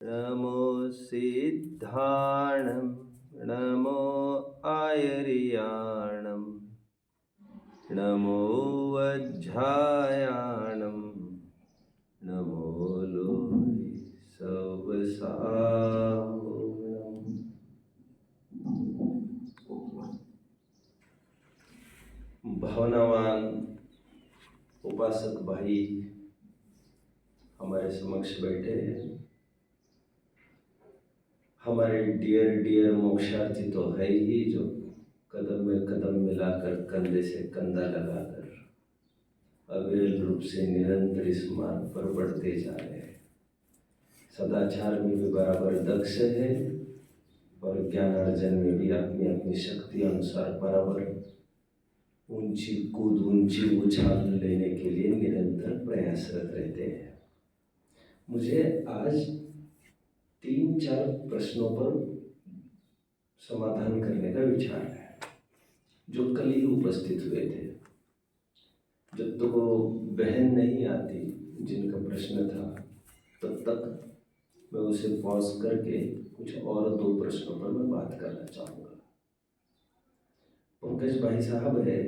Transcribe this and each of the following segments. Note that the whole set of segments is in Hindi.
नमो सिद्धाणं नमो आयर्याणं नमो वज्झायाणं नमो लोहि सवसाहुणम्। भावनावान उपासक भाई हमारे समक्ष बैठे हैं। हमारे डियर मोक्षार्थी तो है ही, जो कदम में कदम मिलाकर कंधे से कंधा लगाकर अविरल रूप से निरंतर इस मार्ग पर बढ़ते जा रहे हैं। सदाचार में भी बराबर दक्ष है और ज्ञानार्जन में भी अपनी अपनी शक्ति अनुसार बराबर ऊंची कूद ऊंची उछाल लेने के लिए निरंतर प्रयासरत रहते हैं। मुझे आज 3-4 प्रश्नों पर समाधान करने का विचार है, जो कल ही उपस्थित हुए थे। जब तक वो बहन नहीं आती जिनका प्रश्न था, तब तक मैं उसे पॉज करके कुछ और 2 प्रश्नों पर मैं बात करना चाहूँगा। पंकज भाई साहब है,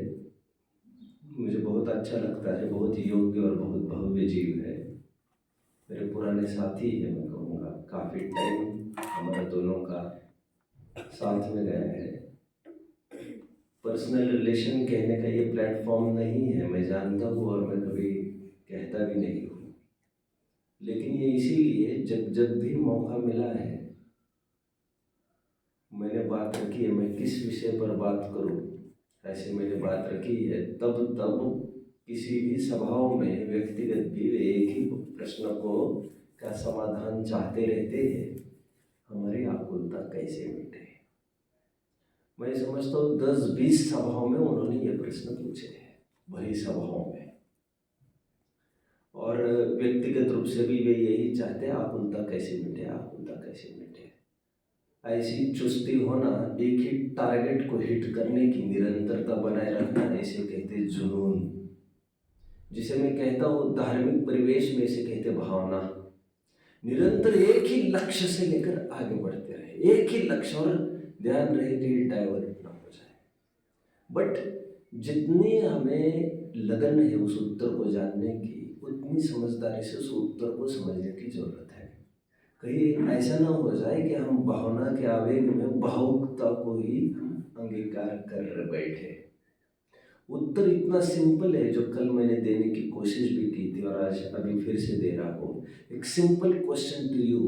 मुझे बहुत अच्छा लगता है, बहुत योग्य और बहुत भव्य जीव है। मेरे पुराने साथी है, मैं कहूँगा काफ़ी टाइम हमारा दोनों का साथ में गया है। पर्सनल रिलेशन कहने का ये प्लेटफॉर्म नहीं है, मैं जानता हूँ, और मैं कभी कहता भी नहीं हूँ। लेकिन ये इसीलिए जब भी मौका मिला है, मैंने बात रखी है मैं किस विषय पर बात करूँ, ऐसे मैंने बात रखी है। तब किसी भी सभाओं में व्यक्तिगत भी एक ही प्रश्न का समाधान चाहते रहते हैं, हमारी आकुलता कैसे मिटे। मैं समझता हूँ 10-20 सभाओं में उन्होंने ये प्रश्न पूछे हैं, वही सभाओं में, और व्यक्तिगत रूप से भी वे यही चाहते हैं, आकुलता कैसे मिटे, आकुलता कैसे मिटे। ऐसी चुस्ती होना, एक ही टारगेट को हिट करने की निरंतरता बनाए रखना, इसे कहते जुनून। जिसे मैं कहता हूँ धार्मिक परिवेश में इसे कहते भावना। निरंतर एक ही लक्ष्य से लेकर आगे बढ़ते रहे, एक ही लक्ष्य, और ध्यान रहे कि डाइवर्ट ना हो जाए। बट जितनी हमें लगन है उस उत्तर को जानने की, उतनी समझदारी से उस उत्तर को समझने की जरूरत है। कहीं ऐसा ना हो जाए कि हम भावना के आवेग में भावुकता को ही अंगीकार कर बैठे। उत्तर इतना सिंपल है, जो कल मैंने देने की कोशिश भी की थी और आज अभी फिर से दे रहा हूँ। एक सिंपल क्वेश्चन टू यू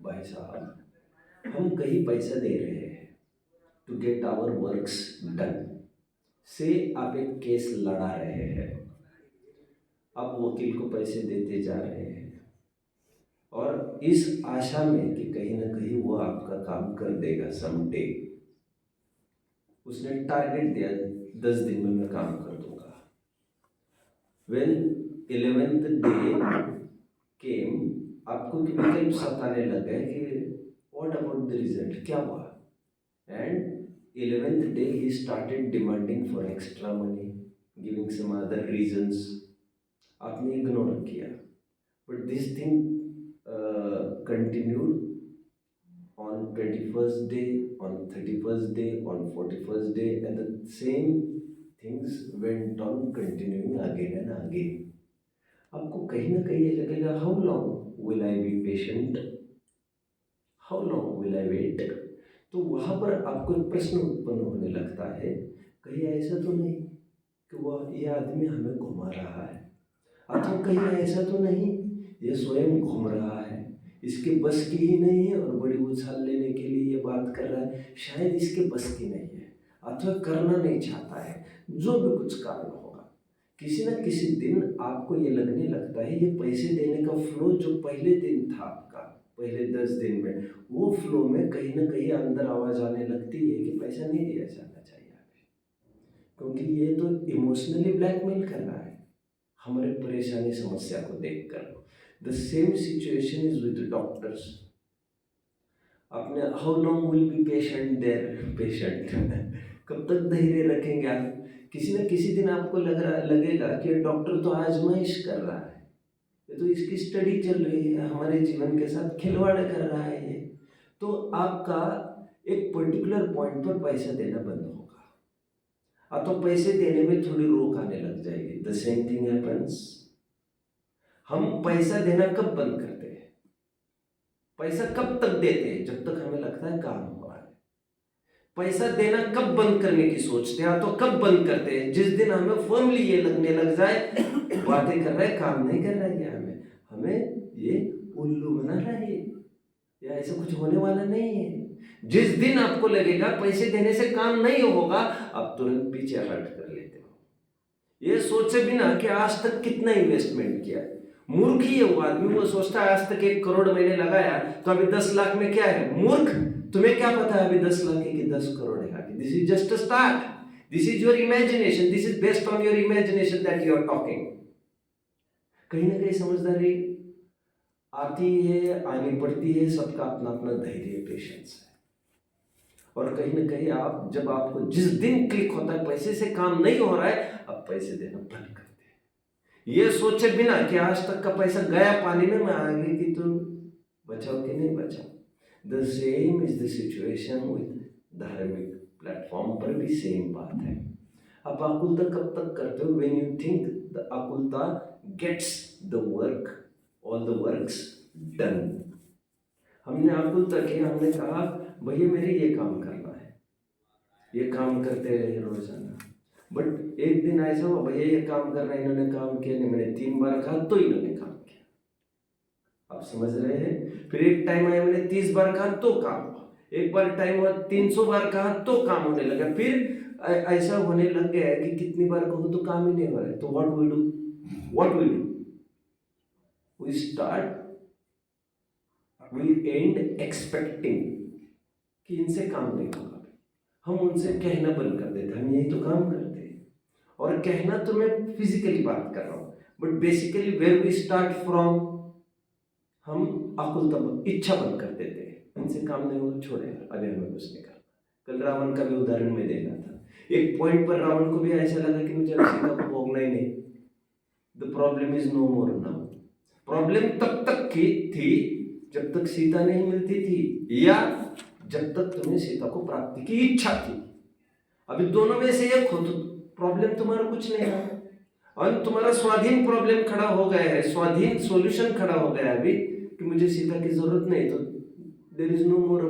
भाई साहब, हम कहीं पैसा दे रहे हैं to get our works done. से आप एक केस लड़ा रहे हैं, आप वकील को पैसे देते जा रहे हैं, और इस आशा में कि कहीं ना कहीं वो आपका काम कर देगा समडे। उसने टारगेट दिया 10 दिन में मैं काम कर दूंगा। When 11th day came, आपको विकल्प सताने लग गए कि what about the result, क्या हुआ। And 11th day he started demanding for extra money, giving some other reasons. आपने इग्नोर किया, but this thing continued on 21st day, on 31st day, on 41st day, and the same things went on continuing again and again. आपको कहीं ना कहीं ये लगेगा, how long will I be patient, how long will I wait। तो वहाँ पर आपको एक प्रश्न उत्पन्न होने लगता है, कहीं ऐसा तो नहीं कि वह ये आदमी हमें घुमा रहा है, अथवा कहीं ऐसा तो नहीं ये स्वयं घूम रहा है, इसके बस की ही नहीं है और बड़ी उछाल लेने के लिए ये बात कर रहा है, शायद इसके बस की नहीं है, अथवा करना नहीं चाहता है, जो भी कुछ कारण होगा। किसी न किसी दिन आपको ये लगने लगता है, ये पैसे देने का फ्लो जो पहले दिन था आपका, पहले 10 दिन में, वो फ्लो में कहीं ना कहीं अंदर आवाज आने लगती है कि पैसा नहीं दिया जाना चाहिए अभी, क्योंकि ये तो इमोशनली ब्लैकमेल कर रहा है हमारे परेशानी समस्या को देखकर। The same situation is with doctors. आपने how long will be patient there patient, कब तक धैर्य रखेंगे आप। किसी न किसी दिन आपको लगेगा कि डॉक्टर तो आजमाइश कर रहा है, ये तो इसकी स्टडी चल रही है, हमारे जीवन के साथ खिलवाड़ कर रहा है ये। तो आपका एक पर्टिकुलर पॉइंट पर पैसा देना बंद होगा, तो पैसे देने में थोड़ी रोक आने लग जाएगी। The same thing happens. हम पैसा देना कब बंद करते हैं? पैसा कब तक देते हैं? जब तक हमें लगता है काम हो रहा है। पैसा देना कब बंद करने की सोचते हैं, तो कब बंद करते हैं? जिस दिन हमें फर्मली ये लगने लग जाए बातें कर रहा है, काम नहीं कर रहा है, हमें ये उल्लू बना रहा है, या ऐसा कुछ होने वाला नहीं है। जिस दिन आपको लगेगा पैसे देने से काम नहीं होगा, आप तुरंत पीछे हट कर लेते हो, ये सोचे बिना कि आज तक कितना इन्वेस्टमेंट किया है। मूर्ख ही है वो आदमी, वो सोचता है आज तक 1 करोड़ मैंने लगाया तो अभी 10 लाख में क्या है। मूर्ख, तुम्हें क्या पता है अभी 10 लाख है कि 10 करोड़ है आगे। This is just a start, this is your imagination, this is based on your imagination that you are talking. कहीं ना कहीं समझदारी आती है, आनी पड़ती है, सबका अपना अपना धैर्य, पेशेंस है। और कहीं ना कहीं आप जब आपको जिस दिन क्लिक होता है पैसे से काम नहीं हो रहा है, अब पैसे देना बंद करते हैं, ये सोचे बिना कि आज तक का पैसा गया पानी में, मैं आगे की तो बचाओ कि नहीं बचाओ। The same is the situation with धार्मिक प्लेटफॉर्म पर भी सेम बात है। आप आकुलता कब तक करते हो? व्हेन यू थिंक द आकुलता gets the work, all the works done. हमने आकुलता किया, हमने कहा भैया मेरे ये काम करना है, ये काम करते रहे रोजाना। बट एक दिन ऐसा हुआ, भैया ये काम करना है, इन्होंने काम किया नहीं, मैंने 3 बार कहा तो इन्होंने काम किया। आप समझ रहे हैं? फिर एक टाइम आया, मैंने 30 बार कहा तो काम हुआ। एक बार टाइम हुआ 300 बार कहा तो काम होने लगा। फिर ऐसा होने लग गया कि कितनी बार कहूँ तो काम ही नहीं हो रहा है। तो what we do, we start, we end expecting कि इनसे काम नहीं होगा। हम उनसे कहना बंद कर देते, हम यही तो काम करते हैं। और कहना तो मैं फिजिकली बात कर रहा हूँ, but basically where we start from, हम आकुलता, इच्छा बंद कर देते हैं। इनसे काम नहीं होगा, छोड़ेगा, अभी हमें कुछ नहीं करना। कल रावण का भी उदाहरण में देखा था। एक पॉइंट पर रावण को भी ऐसा लगा कि मुझे सीता को भोगना ही नहीं। The problem is no more now. Problem तब तक की थी जब तक सीता नहीं मिलती थी, या जब तक तुम्हें सीता को प्राप्ति की इच्छा थी। अभी दोनों में से एक हो तो प्रॉब्लम तुम्हारा कुछ नहीं है, और तुम्हारा स्वाधीन प्रॉब्लम खड़ा हो गया है, स्वाधीन सॉल्यूशन खड़ा हो गया है अभी कि मुझे सीता की जरूरत नहीं, तो there is no more,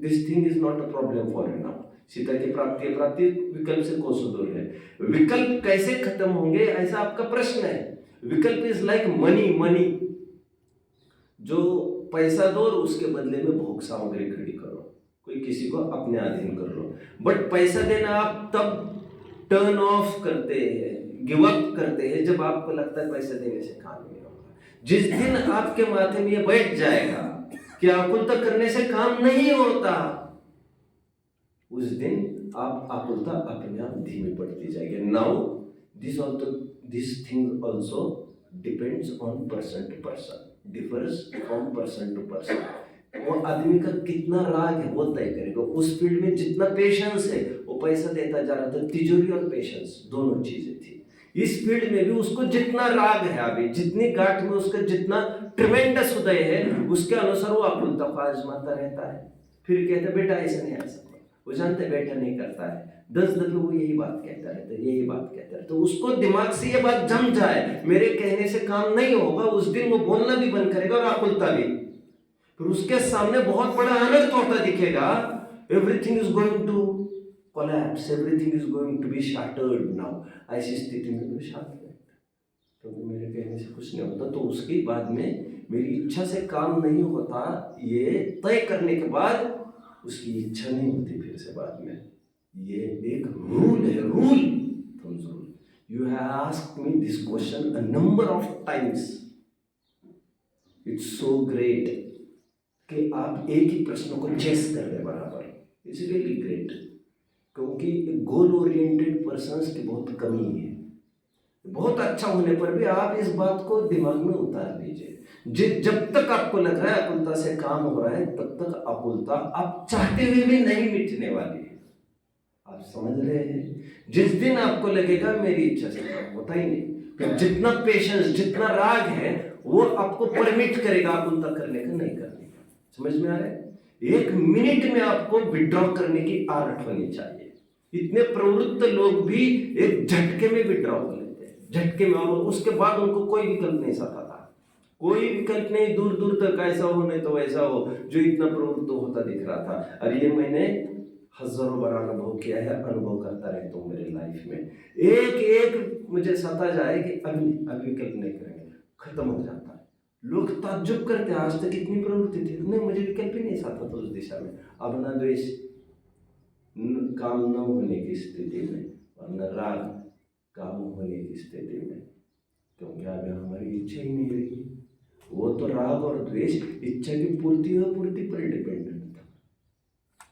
this thing is not a problem for you now. Sita की प्राप्ति विकल्प से कोसों दूर है। विकल्प कैसे खत्म होंगे ऐसा आपका प्रश्न है। विकल्प इज लाइक मनी, जो पैसा दो और उसके बदले में भोग सामग्री खड़ी करो, कोई किसी को अपने अधीन कर लो। बट पैसा देना आप तब टर्न ऑफ करते हैं, गिव अप करते हैं, जब आपको लगता है पैसा देने से काम नहीं होगा। जिस दिन आपके माथे में ये बैठ जाएगा कि आकुलता करने से काम नहीं होता, उस दिन आप आकुलता अपने आप धीमी पड़ती जाएगी। Now this thing also depends on person to person, differs from person to person. वो आदमी का कितना राग है वो तय करेगा। उस फील्ड में जितना पेशेंस है वो पैसा देता जा रहा था। तिजोरी और पेशेंस दोनों चीजें थी। इस फील्ड में भी उसको जितना राग है, अभी जितनी गांठ में उसका जितना ट्रिमेंडस उदय है, उसके अनुसार वो आकुलता को आजमाता रहता है। फिर कहते बेटा ऐसा नहीं, ऐसा वो जानते बेटा नहीं करता है, 10 दफे वो यही बात कहता रहता है, यही बात कहता है। तो उसको दिमाग से ये बात जम जाए मेरे कहने से काम नहीं होगा, उस दिन वो बोलना भी बंद करेगा और आकुलता भी। फिर उसके सामने बहुत बड़ा अनर्थ होता दिखेगा। Everything is going to collapse, everything is going to be shattered now. ऐसी स्थिति में वो शांत रहता, क्योंकि मेरे कहने से कुछ नहीं होता। तो उसके बाद में मेरी इच्छा से काम नहीं होता, ये तय करने के बाद उसकी इच्छा नहीं होती फिर से बाद में। ये एक रूल है, rule. You have asked me this question a number of times. It's so great कि आप एक ही प्रश्न को चेस कर रहे बराबर। इट्स रियली ग्रेट, क्योंकि गोल ओरिएंटेड पर्सन्स की बहुत कमी है। बहुत अच्छा होने पर भी आप इस बात को दिमाग में उतार लीजिए। जब तक आपको लग रहा है आकुलता से काम हो रहा है, तब तक आकुलता आप चाहते हुए भी नहीं मिटने वाली है। आप समझ रहे हैं? जिस दिन आपको लगेगा मेरी इच्छा से काम होता ही नहीं, फिर जितना पेशेंस, जितना राग है वो आपको परमिट करेगा आकुलता करने का, नहीं करने का। समझ में आ रहा है? 1 मिनट में आपको विड्रॉ करने की आदत होनी चाहिए। इतने प्रवृत्त लोग भी एक झटके में विड्रॉ कर लेते हैं, झटके में, और उसके बाद उनको कोई विकल्प नहीं सकता था, कोई विकल्प नहीं, दूर दूर तक ऐसा हो नहीं तो वैसा हो, जो इतना प्रवृत्त होता दिख रहा था। और ये मैंने हजारों बार अनुभव किया है, अनुभव करता रहता हूँ मेरे लाइफ में। एक एक मुझे सता जाए कि अभी विकल्प नहीं करेंगे, खत्म हो जाता है। लोग ताज्जुब करते, आज तक इतनी प्रवृत्ति थी, नहीं मुझे विकल्प ही नहीं साथा था उस दिशा में। अब न द्वेष काम न होने की स्थिति में, और न राग काम होने की स्थिति में, क्योंकि अब हमारी इच्छा ही नहीं रही। वो तो राग और द्वेष इच्छा की पूर्ति और पूर्ति पर डिपेंडेंट था।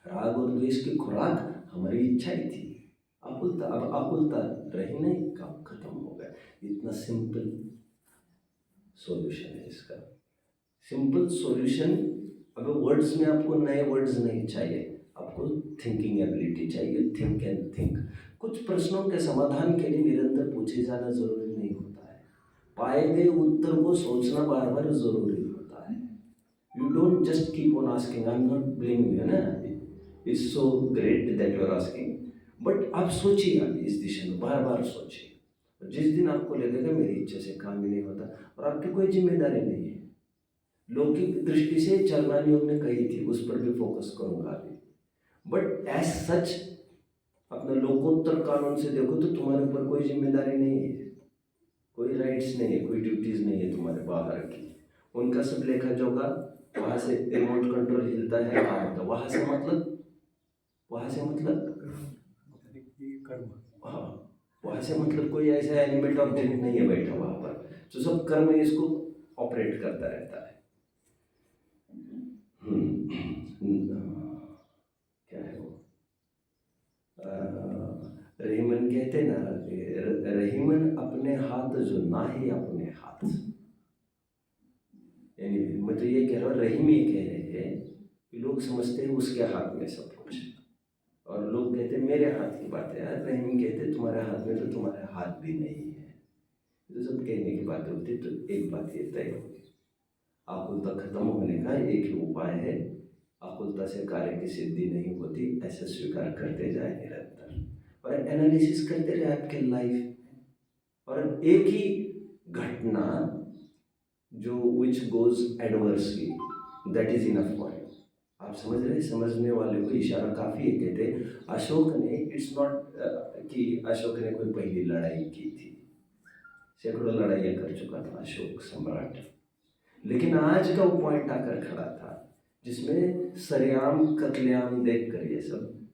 राग और द्वेष की खुराक हमारी इच्छा ही थी। आकुलता, अब आकुलता रही नहीं, काम खत्म हो गया। इतना सिंपल सॉल्यूशन है इसका, सिंपल सॉल्यूशन। अब वर्ड्स में आपको नए वर्ड्स नहीं चाहिए, आपको थिंकिंग एबिलिटी चाहिए, थिंक एंड थिंक। कुछ प्रश्नों के समाधान के लिए निरंतर पूछे जाना जरूरी नहीं होता है, पाए गए उत्तर को सोचना बार बार जरूरी होता है। You don't just keep on asking, I am not blaming you ना, it's so great that you are asking, but आप सोचिए, आप इस दिशा में बार बार सोचिए। जिस दिन आपको लगेगा मेरी इच्छा से काम ही नहीं होता, और आपकी कोई जिम्मेदारी नहीं है, लौकिक दृष्टि से चरवानी योग ने कही थी, उस पर भी फोकस करूंगा अभी, बट एज सच अपने लोकोत्तर कानून से देखो तो तुम्हारे ऊपर कोई जिम्मेदारी नहीं है, कोई राइट्स नहीं है, कोई ड्यूटीज नहीं है तुम्हारे बाहर की। उनका सब लेखा जोखा, वहां से रिमोट कंट्रोल हिलता है, काम होता है, वहां से मतलब कर्म, हाँ, वहां से मतलब कोई ऐसा एनिमेट ऑब्जेक्ट नहीं है बैठा वहां पर, जो सब कर्म इसको ऑपरेट करता रहता है। क्या है वो, रहीमन कहते ना, रहीमन अपने हाथ जो ना ही अपने हाथ। यानी मैं तो ये कह रहा हूँ, रहीम ये कह रहे हैं कि लोग समझते हैं उसके हाथ में सब कुछ, और लोग कहते हैं मेरे हाथ की बात है यार, रहीम कहते तुम्हारे हाथ में, तो तुम्हारे हाथ भी नहीं है। तो सब कहने की बातें होती, तो एक बात ये तय होगी, आकुलता खत्म होने का एक ही उपाय है, आकुलता से कार्य की सिद्धि नहीं होती, ऐसा स्वीकार करते जाए निरंतर, और एनालिसिस करते रहे आपके लाइफ, और एक ही घटना जो which goes adversely, that is enough for you. आप समझ रहे, समझने वाले को इशारा काफी है। कहते अशोक ने, इट्स नॉट कि अशोक ने कोई पहली लड़ाई की थी, सैकड़ों लड़ाइयां कर चुका था अशोक सम्राट, लेकिन आज का वो पॉइंट आकर खड़ा था जिसमें सरेआम कत्लेआम देख कर ये सब,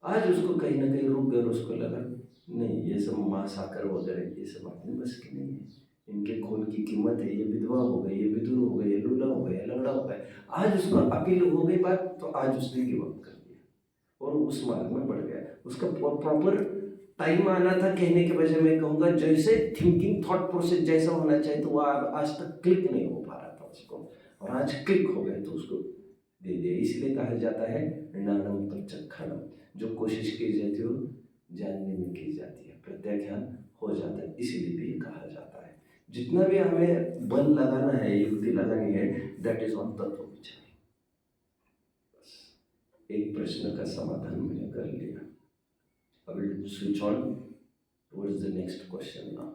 आज उसको कहीं ना कहीं रुक गए, उसको लगा नहीं ये सब मांस आकर वगैरह ये सब अपने बस की नहीं है, इनके खून की कीमत है, ये विधवा हो गई, ये विधुर हो गई, ये लूला हो गया, लंगड़ा हो गया। आज उसको अपील हो गई बात, तो आज उसने गिव अप कर दिया और उस मार्ग में बढ़ गया। उसका प्रॉपर टाइम आना था कहने के बजाय मैं कहूँगा जैसे थिंकिंग थॉट प्रोसेस जैसा होना चाहिए, तो वह आज तक क्लिक नहीं हो पा रहा था उसको, और आज क्लिक हो गए तो उसको दे दिया। इसलिए कहा जाता है ज्ञानम प्रत्यक्षाणम, जो कोशिश की जाती हो जानने में की जाती है, प्रत्याख्यान हो जाता है, इसीलिए भी कहा जाता है। जितना भी हमें बल लगाना है, युक्ति लगानी है, दैट इज ऑन तत्व विचार। बस एक प्रश्न का समाधान मैंने कर लिया। I will switch on towards the next question now.